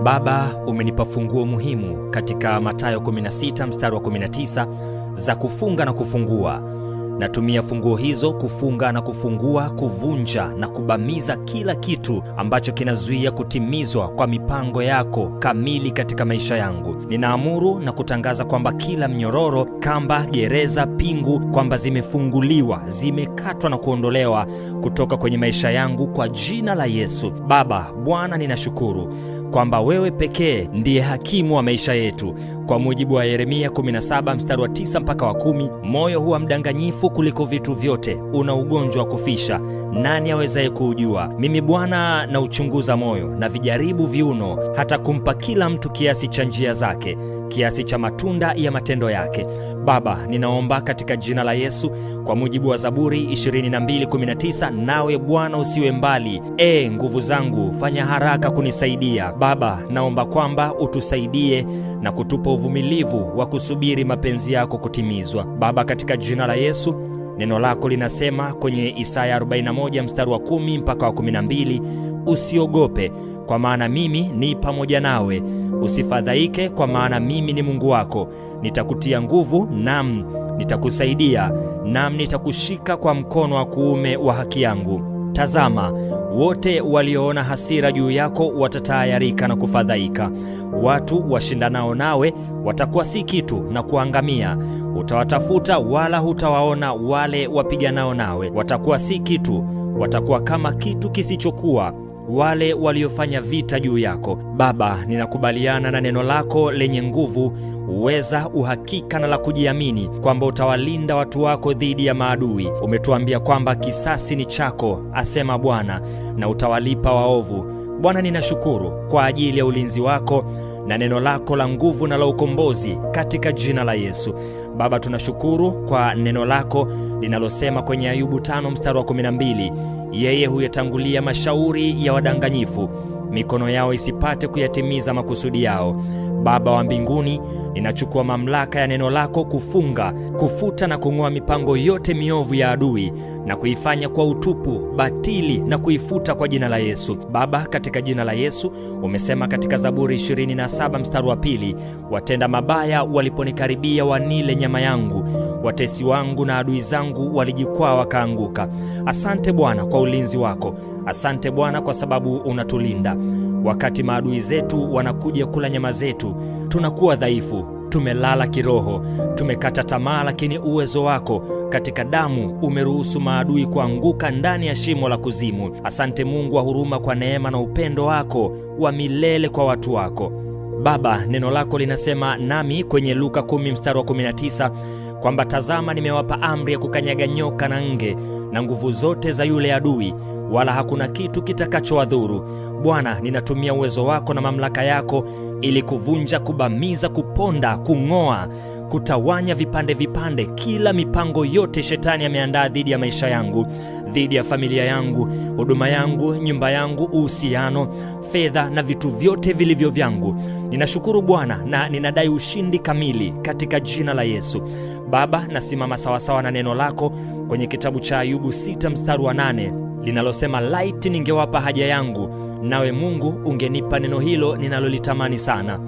Baba, umenipa funguo muhimu katika Mathayo 16 mstari wa 19 za kufunga na kufungua. Natumia funguo hizo kufunga na kufungua, kuvunja na kubamiza kila kitu ambacho kinazuia kutimizwa kwa mipango yako kamili katika maisha yangu. Ninaamuru na kutangaza kwamba kila mnyororo, kamba, gereza, pingu kwamba zimefunguliwa, zimekatwa na kuondolewa kutoka kwenye maisha yangu kwa jina la Yesu. Baba, Bwana, ninashukuru kwamba wewe pekee ndiye hakimu wa maisha yetu. Kwa mujibu wa Yeremia 17 mstari wa 9 mpaka wa 10, moyo huwa mdanganyifu kuliko vitu vyote, una ugonjwa wa kufisha, nani awezaye kuujua? Mimi Bwana na uchunguza moyo na vijaribu viuno, hata kumpa kila mtu kiasi cha njia zake, kiasi cha matunda ya matendo yake. Baba, ninaomba katika jina la Yesu kwa mujibu wa Zaburi 22:19, nawe Bwana usiwe mbali, nguvu zangu, fanya haraka kunisaidia. Baba, naomba kwamba utusaidie na kutupa uvumilivu wa kusubiri mapenzi yako kutimizwa. Baba, katika jina la Yesu, neno lako linasema kwenye Isaya 41 mstari wa 10 mpaka wa 12, usiogope kwa maana mimi ni pamoja nawe, usifadhaike kwa maana mimi ni Mungu wako, nitakutia nguvu, naam nitakusaidia, naam nitakushika kwa mkono wa kuume wa haki yangu. Tazama, wote walioona hasira juu yako watatayarika na kufadhaika. Watu washindanao nawe watakuwa si kitu na kuangamia. Utawatafuta wala hutawaona, wale wapiganao nawe watakuwa si kitu, watakuwa kama kitu kisichokuwa wale waliofanya vita juu yako. Baba, ninakubaliana na neno lako lenye nguvu, uweza, uhakika na la kujiamini kwamba utawalinda watu wako dhidi ya maadui. Umetuambia kwamba kisasi ni chako, asema Bwana, na utawalipa waovu. Bwana, ninashukuru kwa ajili ya ulinzi wako na neno lako la nguvu na la ukombozi katika jina la Yesu. Baba, tunashukuru kwa neno lako linalosema kwenye Ayubu 5 mstari wa 12, yeye huyatangulia mashauri ya wadanganyifu, mikono yao isipate kuyatimiza makusudi yao. Baba wa mbinguni, ninachukua mamlaka ya neno lako kufunga, kufuta na kung'oa mipango yote miovu ya adui na kuifanya kwa utupu, batili na kuifuta kwa jina la Yesu. Baba, katika jina la Yesu, umesema katika Zaburi 27 mstari wa 2, watenda mabaya waliponikaribia wanile nyama yangu, watesi wangu na adui zangu walijikwaa wakaanguka. Asante Bwana kwa ulinzi wako. Asante Bwana kwa sababu unatulinda. Wakati maadui zetu wanakuja kula nyama zetu, tunakuwa dhaifu, tumelala kiroho, tumekata tamaa, lakini uwezo wako katika damu umeruhusu maadui kuanguka ndani ya shimo la kuzimu. Asante Mungu wa huruma kwa neema na upendo wako wa milele kwa watu wako. Baba, neno lako linasema nami kwenye Luka 10 mstari wa 19 kwamba tazama, nimewapa amri ya kukanyaga nyoka na nge na nguvu zote za yule adui, wala hakuna kitu kitakachowadhuru. Bwana, ninatumia uwezo wako na mamlaka yako ili kuvunja, kubamiza, kuponda, kung'oa, kutawanya vipande vipande kila mipango yote shetani ameandaa dhidi ya maisha yangu, dhidi ya familia yangu, huduma yangu, nyumba yangu, uhusiano, fedha na vitu vyote vilivyo vyangu. Ninashukuru Bwana na ninadai ushindi kamili katika jina la Yesu. Baba, nasimama sawasawa na neno lako kwenye kitabu cha Ayubu 6 mstari wa 8 linalosema, laiti ningewapa haja yangu, nawe Mungu ungenipa neno hilo ninalolitamani sana.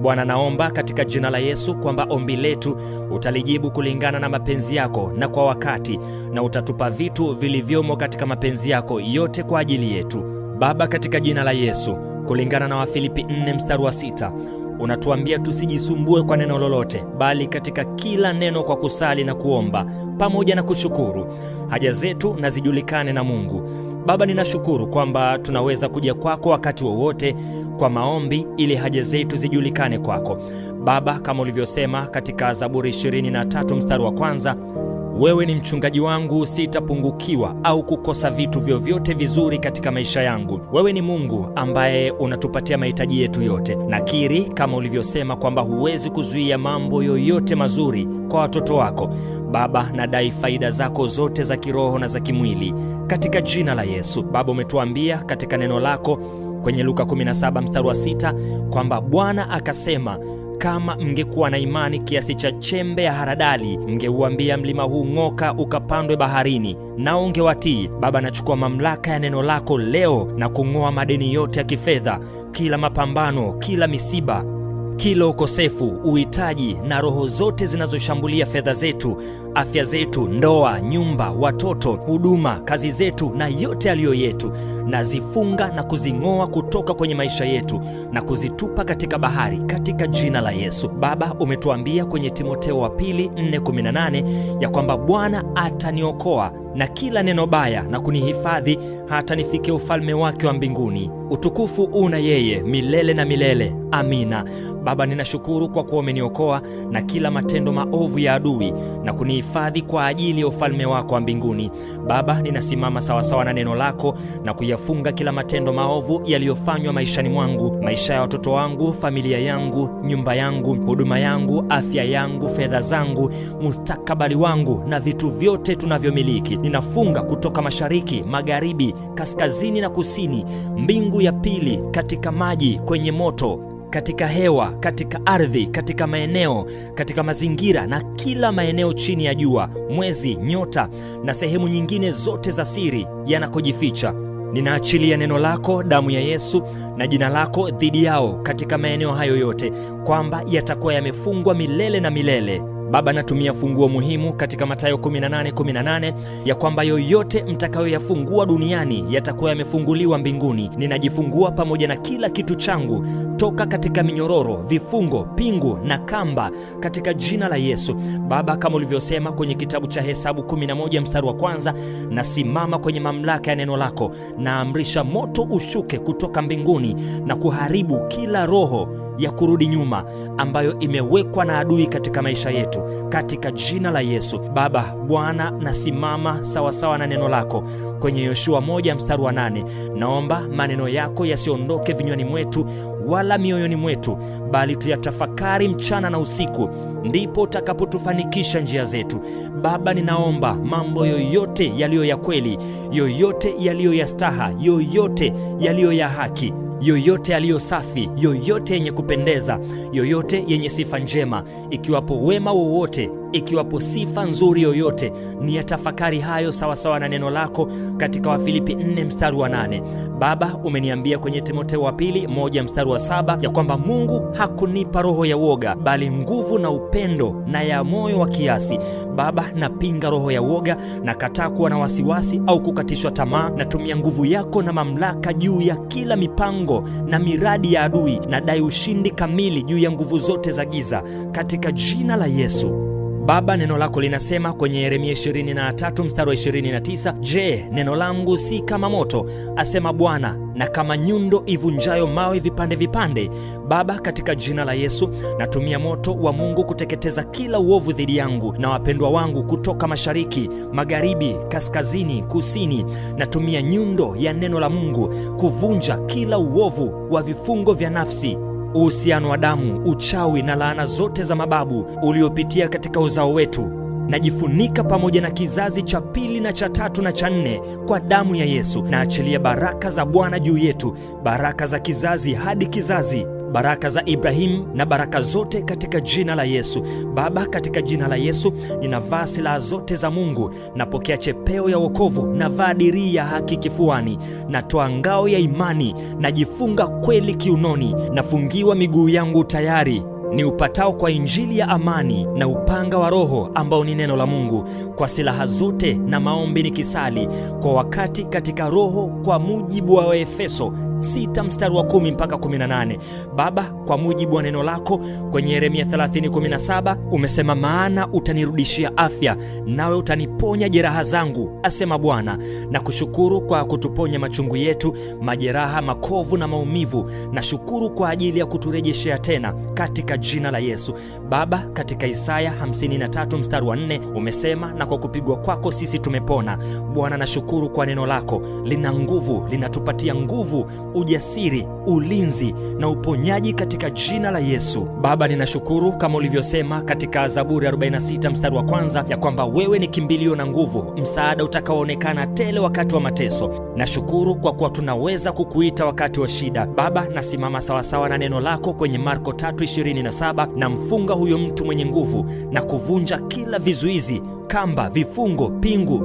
Bwana, naomba katika jina la Yesu kwamba ombi letu utalijibu kulingana na mapenzi yako na kwa wakati, na utatupa vitu vilivyomo katika mapenzi yako yote kwa ajili yetu. Baba, katika jina la Yesu, kulingana na Wafilipi 4 mstari wa 6, unatuambia tusijisumbue kwa neno lolote, bali katika kila neno kwa kusali na kuomba pamoja na kushukuru, haja zetu na zijulikane na Mungu. Baba, ninashukuru kwamba tunaweza kuja kwako wakati wowote kwa maombi ili haja zetu zijulikane kwako. Baba, kama ulivyosema katika Zaburi 23 mstari wa 1, wewe ni mchungaji wangu, sitapungukiwa au kukosa vitu vyovyote vizuri katika maisha yangu. Wewe ni Mungu ambaye unatupatia mahitaji yetu yote. Nakiri kama ulivyosema kwamba huwezi kuzuia mambo yoyote mazuri kwa watoto wako. Baba, nadai faida zako zote za kiroho na za kimwili katika jina la Yesu. Baba, umetuambia katika neno lako kwenye Luka 17 mstari wa 6 kwamba Bwana akasema, kama mngekuwa na imani kiasi cha chembe ya haradali, mngeuambia mlima huu ng'oka ukapandwe baharini, nao ungewatii. Baba, nachukua mamlaka ya neno lako leo na kung'oa madeni yote ya kifedha, kila mapambano, kila misiba, kila ukosefu, uhitaji na roho zote zinazoshambulia fedha zetu, afya zetu, ndoa, nyumba, watoto, huduma, kazi zetu na yote yaliyo yetu, na zifunga na kuzing'oa kutoka kwenye maisha yetu na kuzitupa katika bahari katika jina la Yesu. Baba, umetuambia kwenye Timotheo wa pili 4:18 ya kwamba Bwana ataniokoa na kila neno baya na kunihifadhi hata nifike ufalme wake wa mbinguni. Utukufu una yeye milele na milele. Amina. Baba, ninashukuru kwa kuwa umeniokoa na kila matendo maovu ya adui na kunihifadhi kwa ajili ya ufalme wako wa mbinguni. Baba, ninasimama sawasawa na neno lako na kuyafunga kila matendo maovu yaliyofanywa maishani mwangu, maisha ya watoto wangu, familia yangu, nyumba yangu, huduma yangu, afya yangu, fedha zangu, mustakabali wangu na vitu vyote tunavyomiliki. Ninafunga kutoka mashariki, magharibi, kaskazini na kusini, mbingu ya pili, katika maji, kwenye moto, katika hewa, katika ardhi, katika maeneo, katika mazingira na kila maeneo chini ya jua, mwezi, nyota na sehemu nyingine zote za siri yanakojificha. Ninaachilia neno lako, damu ya Yesu na jina lako dhidi yao katika maeneo hayo yote, kwamba yatakuwa yamefungwa milele na milele. Baba, natumia funguo muhimu katika Mathayo 18:18 ya kwamba yoyote mtakayoyafungua duniani yatakuwa yamefunguliwa mbinguni. Ninajifungua pamoja na kila kitu changu toka katika minyororo, vifungo, pingu na kamba katika jina la Yesu. Baba, kama ulivyosema kwenye kitabu cha Hesabu 11:1, nasimama kwenye mamlaka ya neno lako, naamrisha moto ushuke kutoka mbinguni na kuharibu kila roho ya kurudi nyuma ambayo imewekwa na adui katika maisha yetu katika jina la Yesu. Baba, Bwana, nasimama sawasawa na neno lako kwenye Yoshua 1:8. Naomba maneno yako yasiondoke vinywani mwetu wala mioyoni mwetu, bali tuyatafakari mchana na usiku, ndipo utakapotufanikisha njia zetu. Baba, ninaomba mambo yoyote yaliyo ya kweli, yoyote yaliyo ya staha, yoyote yaliyo ya haki, yoyote yaliyo safi, yoyote yenye kupendeza, yoyote yenye sifa njema, ikiwapo wema wowote, ikiwapo sifa nzuri yoyote, ni yatafakari hayo sawasawa na neno lako katika Wafilipi 4:8. Baba, umeniambia kwenye Timotheo wa pili 1:7 ya kwamba Mungu hakunipa roho ya woga, bali nguvu na upendo na ya moyo wa kiasi. Baba, napinga roho ya woga, na kataa kuwa na wasiwasi au kukatishwa tamaa. Natumia nguvu yako na mamlaka juu ya kila mipango na miradi ya adui, na dai ushindi kamili juu ya nguvu zote za giza katika jina la Yesu. Baba, neno lako linasema kwenye Yeremia 23:29, je, neno langu si kama moto, asema Bwana, na kama nyundo ivunjayo mawe vipande vipande? Baba, katika jina la Yesu, natumia moto wa Mungu kuteketeza kila uovu dhidi yangu na wapendwa wangu kutoka mashariki, magharibi, kaskazini, kusini. Natumia nyundo ya neno la Mungu kuvunja kila uovu wa vifungo vya nafsi, uhusiano wa damu, uchawi na laana zote za mababu uliopitia katika uzao wetu. Najifunika pamoja na kizazi cha pili na cha tatu na cha nne kwa damu ya Yesu. Naachilia baraka za Bwana juu yetu, baraka za kizazi hadi kizazi, baraka za Ibrahimu na baraka zote katika jina la Yesu. Baba, katika jina la Yesu, ninavaa silaha zote za Mungu, napokea chepeo ya wokovu, navaa dirii ya haki kifuani, natoa ngao ya imani, najifunga kweli kiunoni, nafungiwa miguu yangu tayari ni upatao kwa injili ya amani na upanga wa Roho ambao ni neno la Mungu, kwa silaha zote na maombi nikisali kwa wakati katika Roho, kwa mujibu wa Waefeso 6:10-18. Baba, kwa mujibu wa neno lako kwenye Yeremia 30:17 umesema, maana utanirudishia afya nawe utaniponya jeraha zangu, asema Bwana. Na kushukuru kwa kutuponya machungu yetu, majeraha, makovu na maumivu. Na shukuru kwa ajili ya kuturejeshea tena katika jina la Yesu. Baba, katika Isaya 53:4 umesema, na kwa kupigwa kwako sisi tumepona. Bwana, nashukuru kwa neno lako, lina nguvu, linatupatia nguvu ujasiri, ulinzi na uponyaji katika jina la Yesu. Baba, ninashukuru kama ulivyosema katika Zaburi 46 mstari wa 1 ya kwamba wewe ni kimbilio na nguvu, msaada utakaoonekana tele wakati wa mateso. Nashukuru kwa kuwa tunaweza kukuita wakati wa shida. Baba, nasimama sawasawa na neno lako kwenye Marko 3:27, na mfunga huyo mtu mwenye nguvu na kuvunja kila vizuizi, kamba, vifungo, pingu,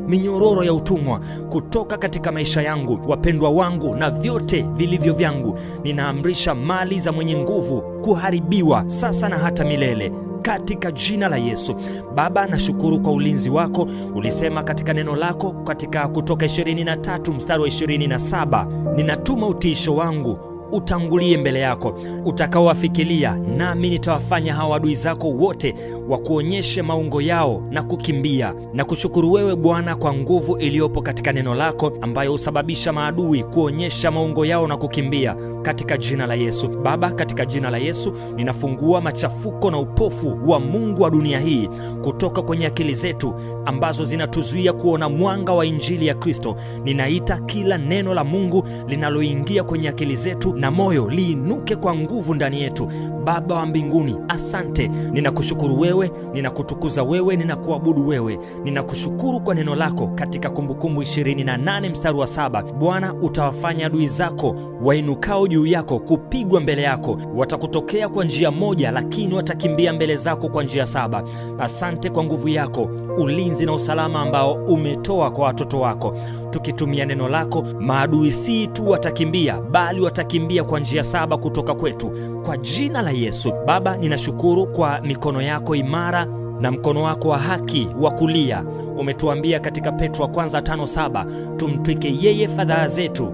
minyororo ya utumwa kutoka katika maisha yangu, wapendwa wangu na vyote vilivyo vyangu. Ninaamrisha mali za mwenye nguvu kuharibiwa sasa na hata milele katika jina la Yesu. Baba, nashukuru kwa ulinzi wako. Ulisema katika neno lako katika Kutoka 23 mstari wa 27, ninatuma utiisho wangu utangulie mbele yako, utakaowafikilia, nami nitawafanya hawa adui zako wote wakuonyeshe maungo yao na kukimbia. Na kushukuru wewe Bwana kwa nguvu iliyopo katika neno lako, ambayo husababisha maadui kuonyesha maungo yao na kukimbia katika jina la Yesu. Baba, katika jina la Yesu ninafungua machafuko na upofu wa Mungu wa dunia hii kutoka kwenye akili zetu ambazo zinatuzuia kuona mwanga wa injili ya Kristo. Ninaita kila neno la Mungu linaloingia kwenye akili zetu na moyo liinuke kwa nguvu ndani yetu. Baba wa mbinguni, asante. Ninakushukuru wewe, ninakutukuza wewe, ninakuabudu wewe. Ninakushukuru kwa neno lako katika Kumbukumbu 28 mstari wa 7. Bwana, utawafanya adui zako wainukao juu yako kupigwa mbele yako. Watakutokea kwa njia moja, lakini watakimbia mbele zako kwa njia 7. Asante kwa nguvu yako, ulinzi na usalama ambao umetoa kwa watoto wako. Tukitumia neno lako, maadui si tu watakimbia, bali watakimbia kwa njia 7 kutoka kwetu kwa jina la Yesu. Baba, ninashukuru kwa mikono yako imara na mkono wako wa haki wa kulia. Umetuambia katika Petro wa kwanza 5:7, tumtwike yeye fadhaa zetu,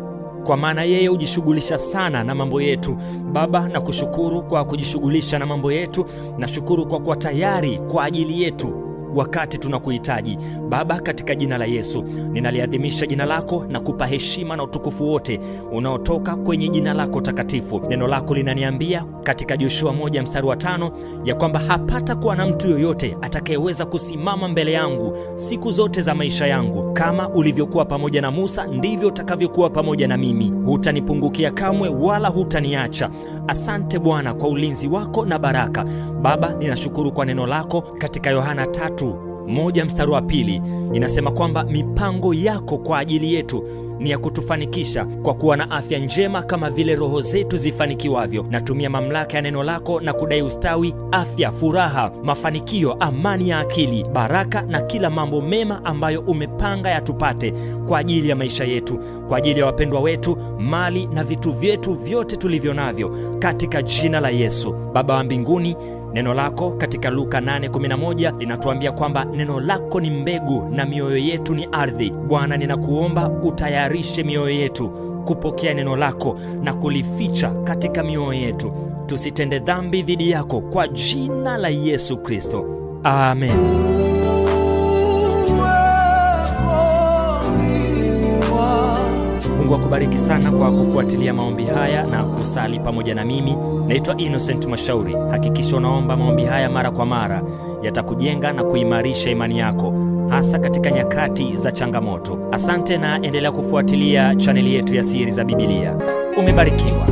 kwa maana yeye hujishughulisha sana na mambo yetu. Baba, nakushukuru kwa kujishughulisha na mambo yetu. Nashukuru kwa kuwa tayari kwa ajili yetu wakati tunakuhitaji. Baba, katika jina la Yesu ninaliadhimisha jina lako na kupa heshima na utukufu wote unaotoka kwenye jina lako takatifu. Neno lako linaniambia katika Joshua 1 mstari wa 5 ya kwamba hapata kuwa na mtu yoyote atakayeweza kusimama mbele yangu siku zote za maisha yangu. Kama ulivyokuwa pamoja na Musa, ndivyo utakavyokuwa pamoja na mimi. Hutanipungukia kamwe wala hutaniacha. Asante Bwana kwa ulinzi wako na baraka. Baba, ninashukuru kwa neno lako katika Yohana 3:1 mstari wa 2, inasema kwamba mipango yako kwa ajili yetu ni ya kutufanikisha kwa kuwa na afya njema kama vile roho zetu zifanikiwavyo. Natumia mamlaka ya neno lako na kudai ustawi, afya, furaha, mafanikio, amani ya akili, baraka na kila mambo mema ambayo umepanga yatupate kwa ajili ya maisha yetu, kwa ajili ya wapendwa wetu, mali na vitu vyetu vyote tulivyo navyo katika jina la Yesu. Baba wa mbinguni, neno lako katika Luka 8:11 linatuambia kwamba neno lako ni mbegu na mioyo yetu ni ardhi. Bwana, ninakuomba utayarishe mioyo yetu kupokea neno lako na kulificha katika mioyo yetu, tusitende dhambi dhidi yako kwa jina la Yesu Kristo. Amen. Mungu akubariki sana kwa kufuatilia maombi haya na kusali pamoja na mimi. Naitwa Innocent Mashauri. Hakikisha unaomba maombi haya mara kwa mara, yatakujenga na kuimarisha imani yako, hasa katika nyakati za changamoto. Asante na endelea kufuatilia chaneli yetu ya Siri za Biblia. Umebarikiwa.